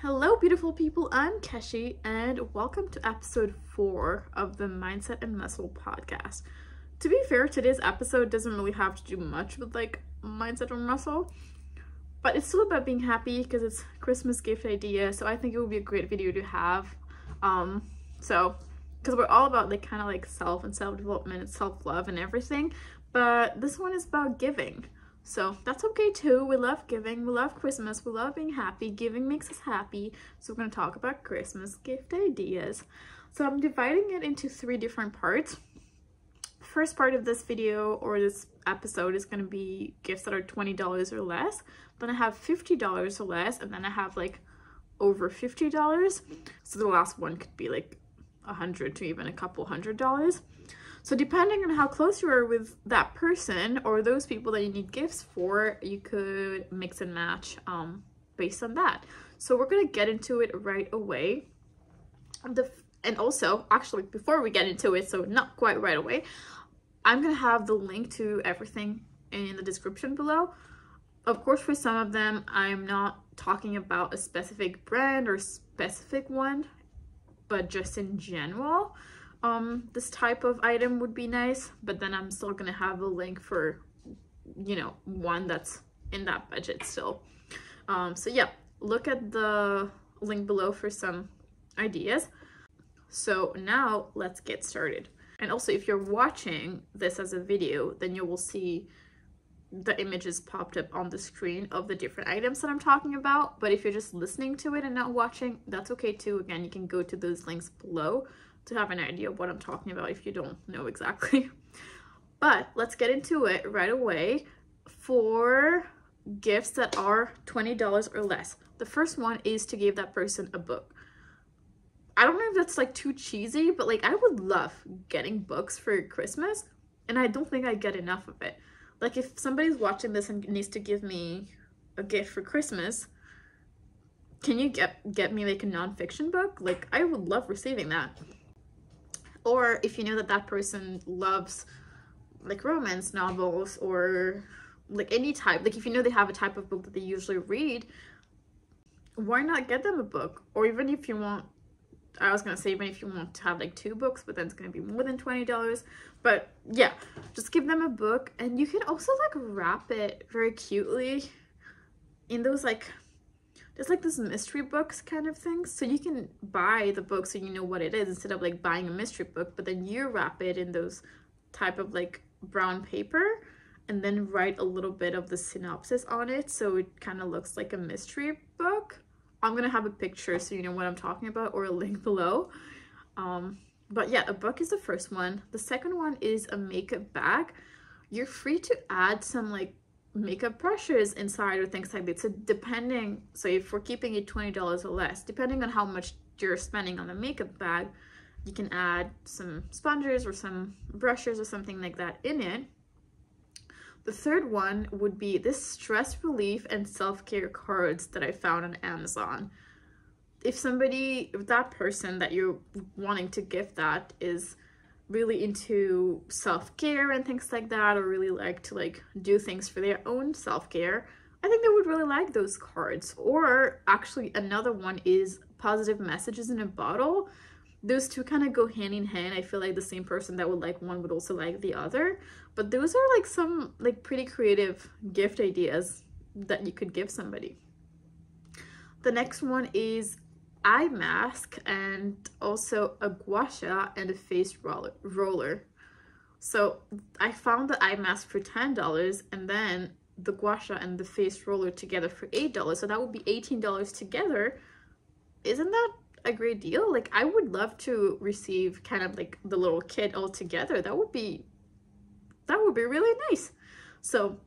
Hello beautiful people, I'm Keshi and welcome to episode 4 of the Mindset and Muscle podcast. To be fair, today's episode doesn't really have to do much with like mindset or muscle, but it's still about being happy because it's Christmas gift idea, so I think it would be a great video to have. Because we're all about like kind of like self and self-development and self-love and everything, but this one is about giving. So that's okay too. We love giving, we love Christmas, we love being happy. Giving makes us happy. So we're going to talk about Christmas gift ideas. So I'm dividing it into 3 different parts. First part of this video or this episode is going to be gifts that are $20 or less. Then I have $50 or less, and then I have like over $50. So the last one could be like $100 to even a couple $100. So depending on how close you are with that person or those people that you need gifts for, you could mix and match based on that. So we're going to get into it right away. And also, actually, before we get into it, so not quite right away, I'm going to have the link to everything in the description below. Of course, for some of them, I'm not talking about a specific brand or specific one, but just in general. This type of item would be nice, but then I'm still gonna have a link for, you know, one that's in that budget still. So yeah, look at the link below for some ideas. So now let's get started. And also, if you're watching this as a video, then you will see the images popped up on the screen of the different items that I'm talking about. But if you're just listening to it and not watching, that's okay too. Again, you can go to those links below to have an idea of what I'm talking about if you don't know exactly. But let's get into it right away for gifts that are $20 or less. The first one is to give that person a book. I don't know if that's like too cheesy, but like I would love getting books for Christmas, and I don't think I get enough of it. Like if somebody's watching this and needs to give me a gift for Christmas, can you get me like a nonfiction book? Like I would love receiving that. Or if you know that that person loves like romance novels or like any type, like if you know they have a type of book that they usually read, why not get them a book? Or even if you want, I was gonna say even if you want to have like 2 books, but then it's gonna be more than $20. But yeah, just give them a book. And you can also like wrap it very cutely in those like, there's like this mystery books kind of things, so you can buy the book so you know what it is instead of like buying a mystery book, but then you wrap it in those type of like brown paper and then write a little bit of the synopsis on it so it kind of looks like a mystery book. I'm gonna have a picture so you know what I'm talking about, or a link below. But yeah, a book is the first one. The second one is a makeup bag. You're free to add some like makeup brushes inside or things like that. So depending, so if we're keeping it $20 or less, depending on how much you're spending on the makeup bag, you can add some sponges or some brushes or something like that in it. The third one would be this stress relief and self-care cards that I found on Amazon. If that person that you're wanting to gift that is really into self-care and things like that, or really like to like do things for their own self-care, I think they would really like those cards. Or actually another one is positive messages in a bottle. Those two kind of go hand in hand. I feel like the same person that would like one would also like the other, but those are like some like pretty creative gift ideas that you could give somebody. The next one is eye mask and also a gua sha and a face roller. So I found the eye mask for $10 and then the gua sha and the face roller together for $8. So that would be $18 together. Isn't that a great deal? Like I would love to receive kind of like the little kit all together. That would be really nice. So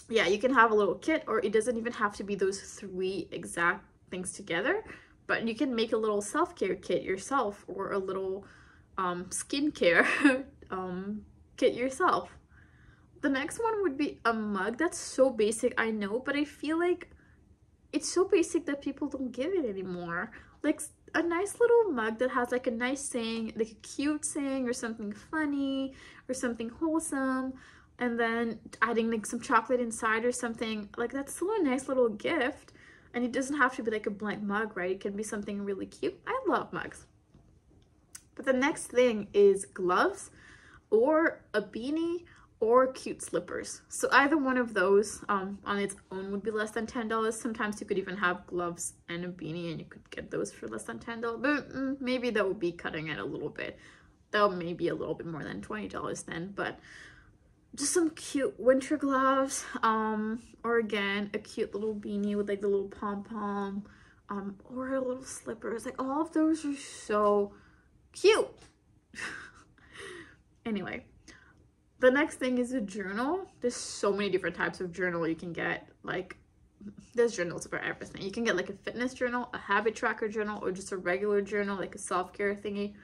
yeah, you can have a little kit, or it doesn't even have to be those 3 exact things together, but you can make a little self-care kit yourself, or a little skincare kit yourself. The next one would be a mug. That's so basic, I know, but I feel like it's so basic that people don't give it anymore. Like a nice little mug that has like a nice saying, like a cute saying or something funny or something wholesome, and then adding like some chocolate inside or something, like that's still a nice little gift. And it doesn't have to be like a blank mug, right? It can be something really cute. I love mugs. But the next thing is gloves or a beanie or cute slippers. So either one of those on its own would be less than $10. Sometimes you could even have gloves and a beanie and you could get those for less than $10. But maybe that would be cutting it a little bit. That may be a little bit more than $20 then, but just some cute winter gloves, or again, a cute little beanie with like the little pom-pom, or a little slippers. Like all of those are so cute. Anyway, the next thing is a journal. There's so many different types of journal you can get. Like, there's journals for everything. You can get like a fitness journal, a habit tracker journal, or just a regular journal, like a self-care thingy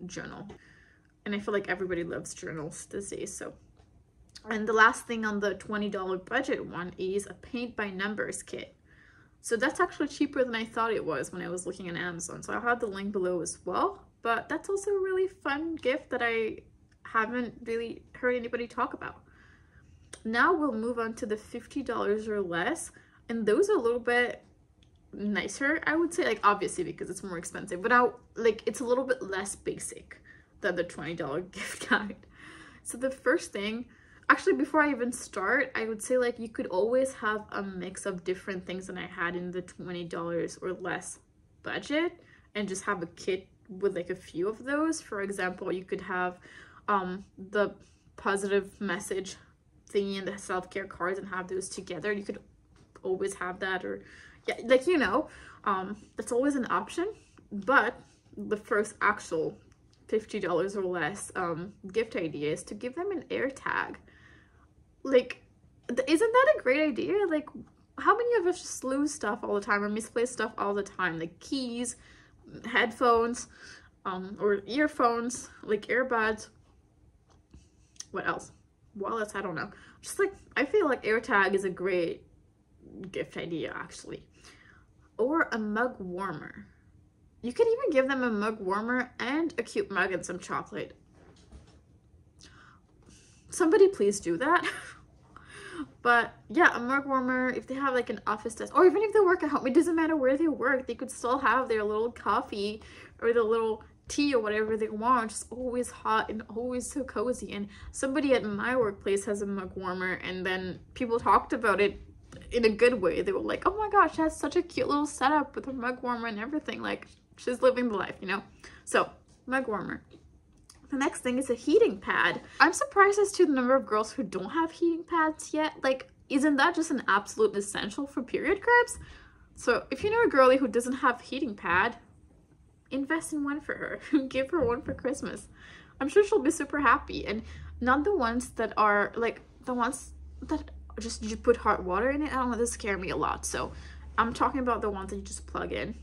journal. And I feel like everybody loves journals these days. So, and the last thing on the $20 budget one is a paint by numbers kit. So that's actually cheaper than I thought it was when I was looking on Amazon. So I'll have the link below as well. But that's also a really fun gift that I haven't really heard anybody talk about. Now we'll move on to the $50 or less. And those are a little bit nicer, I would say, like obviously because it's more expensive, but like it's a little bit less basic than the $20 gift guide. So the first thing, actually before I even start, I would say like you could always have a mix of different things than I had in the $20 or less budget and just have a kit with like a few of those. For example, you could have the positive message thingy and the self-care cards and have those together. You could always have that, or yeah, like, you know, that's always an option. But the first actual $50 or less gift idea is to give them an air tag. Like, isn't that a great idea? Like, how many of us just lose stuff all the time or misplace stuff all the time? Like keys, headphones, or earphones, like earbuds. What else? Wallets, I don't know. Just like, I feel like air tag is a great gift idea actually. Or a mug warmer. You could even give them a mug warmer and a cute mug and some chocolate. Somebody please do that. But yeah, a mug warmer, if they have like an office desk, or even if they work at home, it doesn't matter where they work, they could still have their little coffee or the little tea or whatever they want, just always hot and always so cozy. And somebody at my workplace has a mug warmer, and then people talked about it in a good way. They were like, oh my gosh, she has such a cute little setup with her mug warmer and everything. Like, she's living the life, you know? So, mug warmer. The next thing is a heating pad. I'm surprised as to the number of girls who don't have heating pads yet. Like, isn't that just an absolute essential for period cramps? So if you know a girlie who doesn't have a heating pad, invest in one for her. Give her one for Christmas. I'm sure she'll be super happy. And not the ones that are like the ones that just you put hot water in it. I don't know, this scare me a lot. So I'm talking about the ones that you just plug in.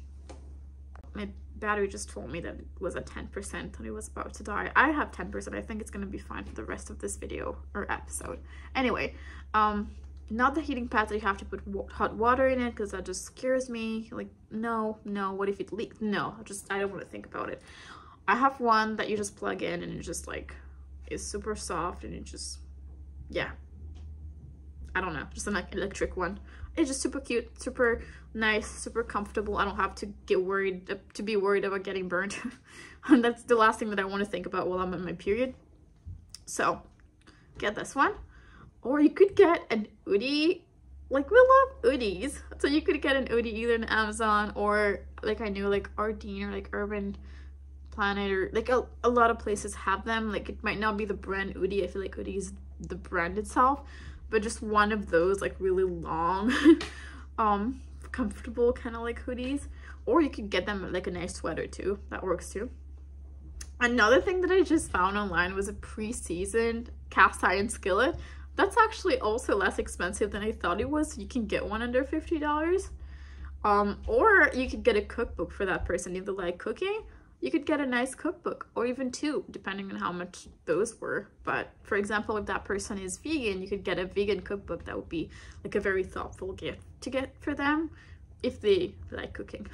My battery just told me that it was at 10% and it was about to die. I have 10%. I think it's gonna be fine for the rest of this video or episode. Anyway, not the heating pads that you have to put hot water in it, because that just scares me. Like, no, what if it leaks? No, I don't want to think about it. I have one that you just plug in and it just like is super soft and it just, yeah, I don't know, just an electric one. It's just super cute, super nice, super comfortable. I don't have to be worried about getting burnt. And that's the last thing that I want to think about while I'm on my period. So get this one. Or you could get an hoodie. Like, we love hoodies. So you could get an hoodie either on Amazon or like I knew like Ardeen or like Urban Planet, or like a lot of places have them. Like, it might not be the brand hoodie. I feel like hoodie is the brand itself, but just one of those like really long comfortable kind of like hoodies. Or you could get them like a nice sweater too. That works too. Another thing that I just found online was a pre-seasoned cast iron skillet. That's actually also less expensive than I thought it was. You can get one under $50. Or you could get a cookbook for that person. If they like cooking, you could get a nice cookbook, or even two, depending on how much those were. But for example, if that person is vegan, you could get a vegan cookbook. That would be like a very thoughtful gift to get for them if they like cooking.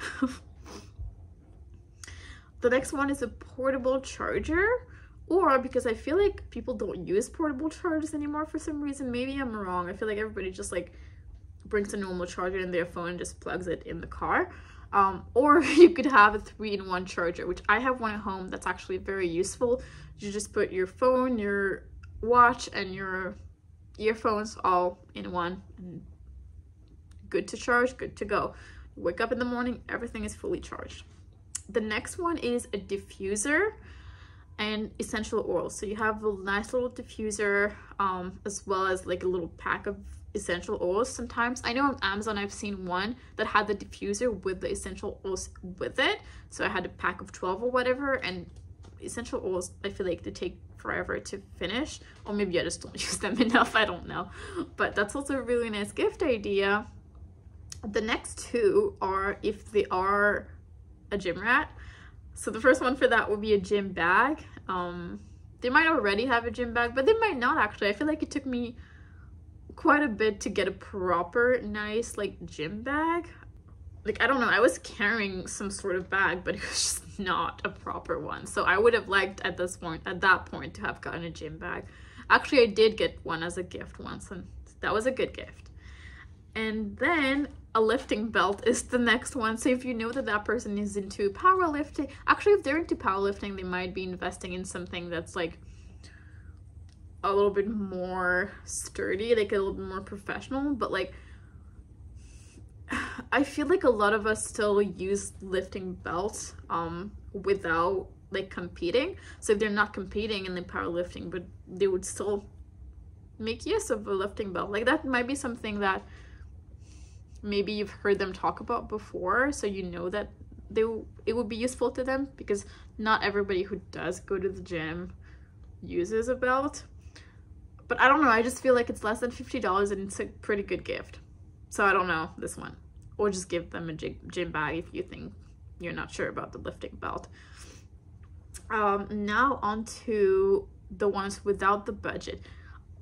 The next one is a portable charger. Or because I feel like people don't use portable chargers anymore for some reason. Maybe I'm wrong. I feel like everybody just like brings a normal charger in their phone and just plugs it in the car. Or you could have a 3-in-1 charger, which I have one at home that's actually very useful. You just put your phone, your watch, and your earphones all in one, and good to charge, good to go. You wake up in the morning, everything is fully charged. The next one is a diffuser and essential oils. So you have a nice little diffuser, as well as like a little pack of essential oils. Sometimes I know on Amazon I've seen one that had the diffuser with the essential oils with it, so I had a pack of 12 or whatever. And essential oils, I feel like they take forever to finish, or maybe I just don't use them enough, I don't know. But that's also a really nice gift idea. The next two are if they are a gym rat. So the first one for that would be a gym bag. They might already have a gym bag, but they might not actually. I feel like it took me quite a bit to get a proper nice like gym bag. Like, I don't know, I was carrying some sort of bag, but it was just not a proper one. So I would have liked at that point to have gotten a gym bag. Actually, I did get one as a gift once, and that was a good gift. And then a lifting belt is the next one. So if you know that that person is into powerlifting, actually if they're into powerlifting, they might be investing in something that's like a little bit more sturdy, like a little bit more professional. But like, I feel like a lot of us still use lifting belts without like competing. So if they're not competing in the powerlifting, but they would still make use of a lifting belt, like that might be something that maybe you've heard them talk about before, so you know that it would be useful to them, because not everybody who does go to the gym uses a belt. But I don't know, I just feel like it's less than $50 and it's a pretty good gift. So I don't know this one. Or just give them a gym bag if you think you're not sure about the lifting belt. Now on to the ones without the budget.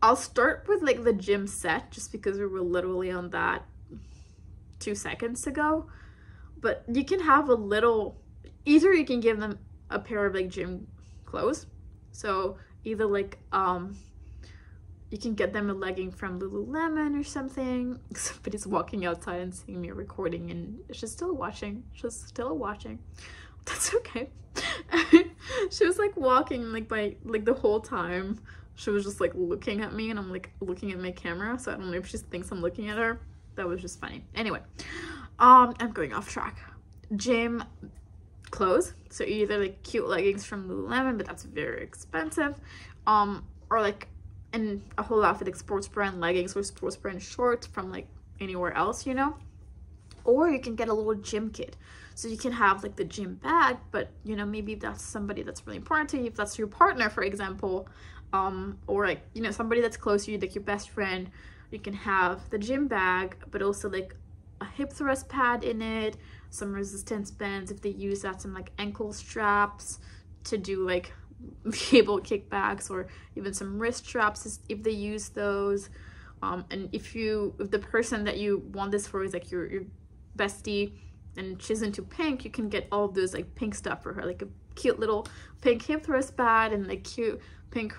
I'll start with like the gym set, just because we were literally on that 2 seconds ago. But you can have a little, either you can give them a pair of like gym clothes. So either like you can get them a legging from Lululemon or something. Somebody's walking outside and seeing me recording, and she's still watching. That's okay. She was like walking like the whole time. She was just like looking at me, and I'm like looking at my camera, so I don't know if she thinks I'm looking at her. That was just funny. Anyway, I'm going off track. Gym clothes, so either like cute leggings from Lululemon, but that's very expensive, or like in a whole outfit like sports brand leggings or sports brand shorts from like anywhere else, you know. Or you can get a little gym kit, so you can have like the gym bag, but you know, maybe that's somebody that's really important to you, if that's your partner, for example, or like, you know, somebody that's close to you, like your best friend. You can have the gym bag, but also like a hip thrust pad in it, some resistance bands if they use that, some like ankle straps to do like cable kickbacks, or even some wrist straps if they use those. And if the person that you want this for is like your bestie and she's into pink, you can get all of those like pink stuff for her, like a cute little pink hip thrust pad and like cute pink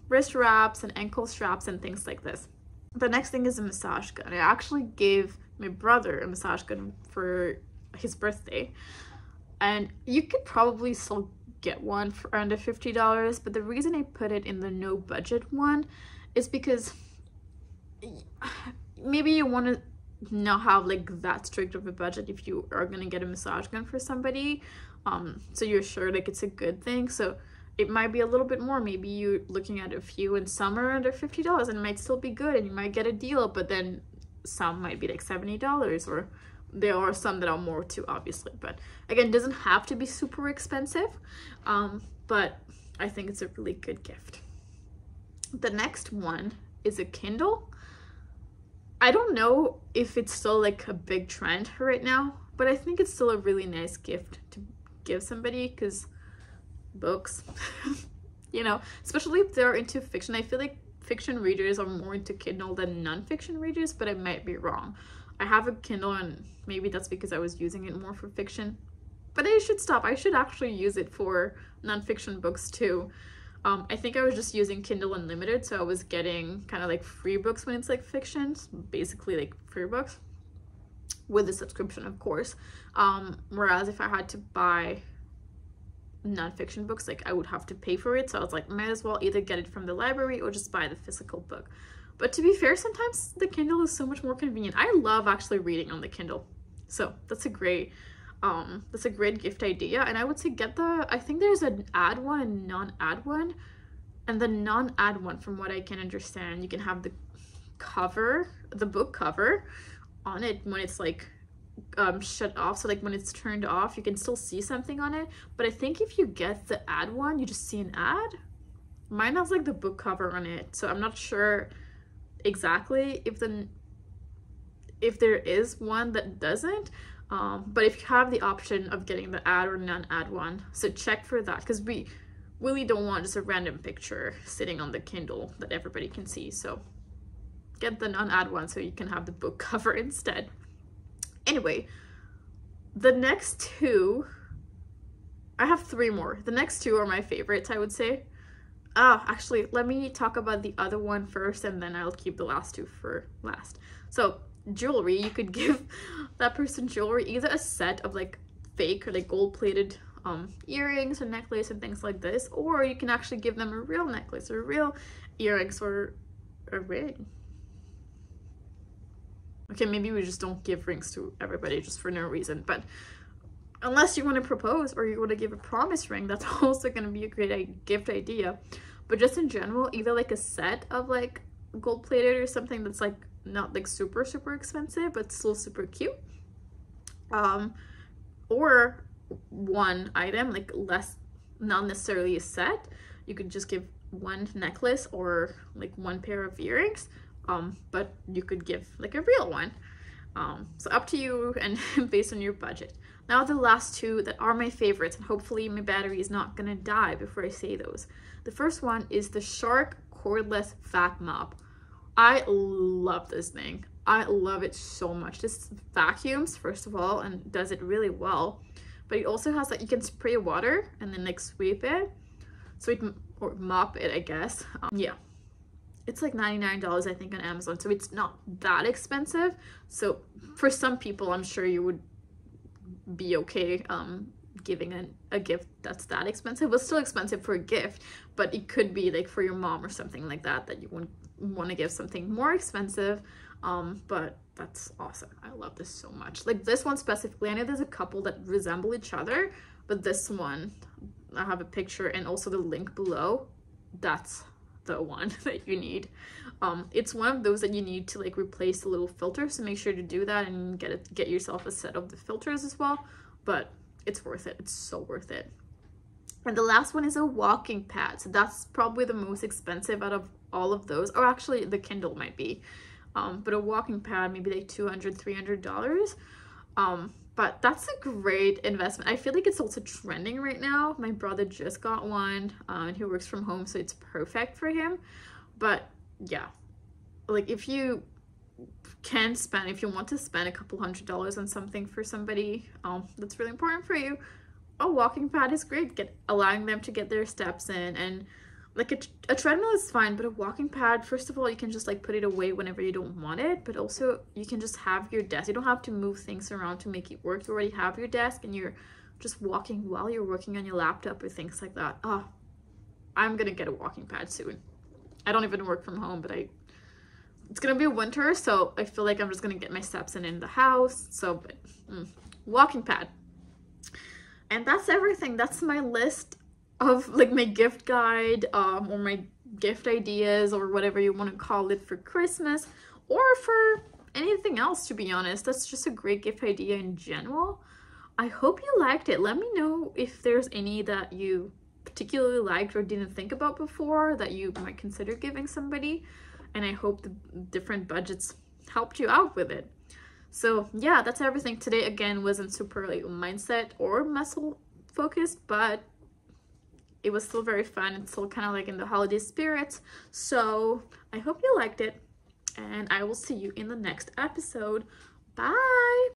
wrist wraps and ankle straps and things like this. The next thing is a massage gun. I actually gave my brother a massage gun for his birthday, and you could probably still get one for under $50, but the reason I put it in the no budget one is because maybe you want to not have like that strict of a budget if you are going to get a massage gun for somebody, so you're sure like it's a good thing. So it might be a little bit more, maybe you're looking at a few and some are under $50 and it might still be good and you might get a deal, but then some might be like $70, or there are some that are more too, obviously. But again, it doesn't have to be super expensive, but I think it's a really good gift. The next one is a Kindle. I don't know if it's still like a big trend right now, but I think it's still a really nice gift to give somebody, because books, you know, especially if they're into fiction. I feel like fiction readers are more into Kindle than non-fiction readers, but I might be wrong. I have a Kindle, and maybe that's because I was using it more for fiction, but I should stop. I should actually use it for non-fiction books too. I think I was just using Kindle Unlimited, so I was getting kind of like free books when it's like fiction, basically like free books with a subscription, of course. Whereas if I had to buy non-fiction books, like I would have to pay for it, so I was like, might as well either get it from the library or just buy the physical book. But to be fair, sometimes the Kindle is so much more convenient. I love actually reading on the Kindle, so that's a great gift idea. And I would say get I think there's an ad one and non-ad one, and the non-ad one, from what I can understand, you can have the cover, the book cover on it when it's like shut off, so like when it's turned off you can still see something on it. But I think if you get the ad one, you just see an ad. Mine has like the book cover on it, so I'm not sure exactly if there is one that doesn't, but if you have the option of getting the ad or non-ad one, so check for that, because we really don't want just a random picture sitting on the Kindle that everybody can see. So get the non-ad one so you can have the book cover instead. Anyway, the next two, I have three more. The next two are my favorites, I would say. Actually, let me talk about the other one first, and then I'll keep the last two for last. So jewelry, you could give that person jewelry, either a set of like fake or like gold-plated earrings or necklace and things like this, or you can actually give them a real necklace or real earrings or a ring. Okay, maybe we just don't give rings to everybody just for no reason, but unless you want to propose or you want to give a promise ring, that's also going to be a great gift idea. But just in general, either like a set of like gold plated or something that's like not like super expensive but still super cute, or one item, like not necessarily a set. You could just give one necklace or like one pair of earrings, but you could give like a real one. So up to you and based on your budget. Now the last two that are my favorites, and hopefully my battery is not gonna die before I say those. The first one is the Shark cordless vac mop. I love this thing. I love it so much. This vacuums, first of all, and does it really well. But it also has like, you can spray water and then like sweep it. So or mop it, I guess. Yeah. It's like $99, I think, on Amazon. So it's not that expensive. So for some people, I'm sure you would be okay giving a gift that's that expensive. It's still expensive for a gift, but it could be like for your mom or something like that you wouldn't want to give something more expensive. But that's awesome. I love this so much. Like this one specifically, I know there's a couple that resemble each other, but this one, I have a picture and also the link below. That's the one that you need. It's one of those that you need to like replace the little filters, so make sure to do that and get yourself a set of the filters as well. But it's worth it. It's so worth it. And the last one is a walking pad. So that's probably the most expensive out of all of those, or actually the Kindle might be, but a walking pad maybe like $200-300. But that's a great investment. I feel like it's also trending right now. My brother just got one, and he works from home, so it's perfect for him. But yeah, like if you want to spend a couple $100s on something for somebody that's really important for you, a walking pad is great. Allowing them to get their steps in. And like a treadmill is fine, but a walking pad, first of all, you can just like put it away whenever you don't want it, but also you can just have your desk. You don't have to move things around to make it work. You already have your desk and you're just walking while you're working on your laptop or things like that. I'm gonna get a walking pad soon. I don't even work from home, but it's gonna be winter, so I feel like I'm just gonna get my steps in the house. So walking pad. And that's everything. That's my list of like my gift guide, or my gift ideas, or whatever you want to call it, for Christmas or for anything else, to be honest. That's just a great gift idea in general. I hope you liked it. Let me know if there's any that you particularly liked or didn't think about before that you might consider giving somebody, and I hope the different budgets helped you out with it. So yeah, that's everything. Today again wasn't super like mindset or muscle focused, but it was still very fun. It's still kind of like in the holiday spirits. So I hope you liked it, and I will see you in the next episode. Bye.